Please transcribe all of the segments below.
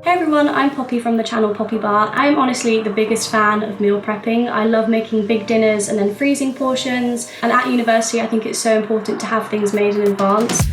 Hey everyone, I'm Poppy from the channel Poppy Barr. I'm honestly the biggest fan of meal prepping. I love making big dinners and then freezing portions, and at university I think it's so important to have things made in advance.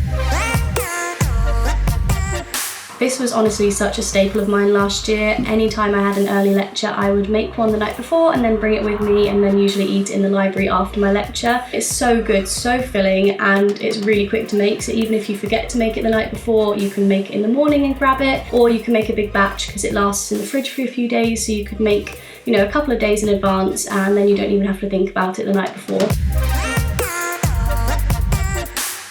This was honestly such a staple of mine last year. Anytime I had an early lecture, I would make one the night before and then bring it with me and then usually eat it in the library after my lecture. It's so good, so filling, and it's really quick to make, so even if you forget to make it the night before, you can make it in the morning and grab it, or you can make a big batch because it lasts in the fridge for a few days, so you could make, a couple of days in advance and then you don't even have to think about it the night before.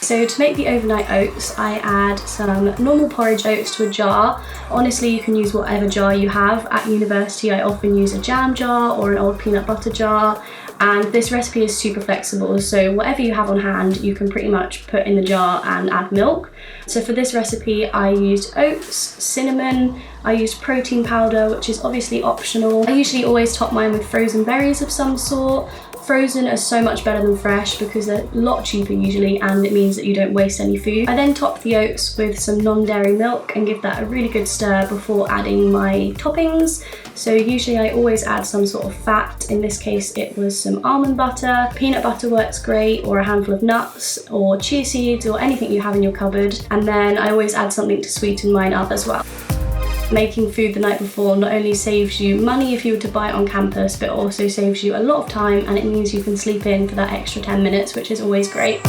So to make the overnight oats, I add some normal porridge oats to a jar. Honestly, you can use whatever jar you have. At university, I often use a jam jar or an old peanut butter jar, and this recipe is super flexible, so whatever you have on hand, you can pretty much put in the jar and add milk. So for this recipe, I used oats, cinnamon, I used protein powder, which is obviously optional. I usually always top mine with frozen berries of some sort. Frozen are so much better than fresh because they're a lot cheaper usually, and it means that you don't waste any food. I then top the oats with some non-dairy milk and give that a really good stir before adding my toppings. So usually I always add some sort of fat. In this case it was some almond butter. Peanut butter works great, or a handful of nuts or chia seeds or anything you have in your cupboard. And then I always add something to sweeten mine up as well. Making food the night before not only saves you money if you were to buy it on campus, but also saves you a lot of time, and it means you can sleep in for that extra 10 minutes, which is always great.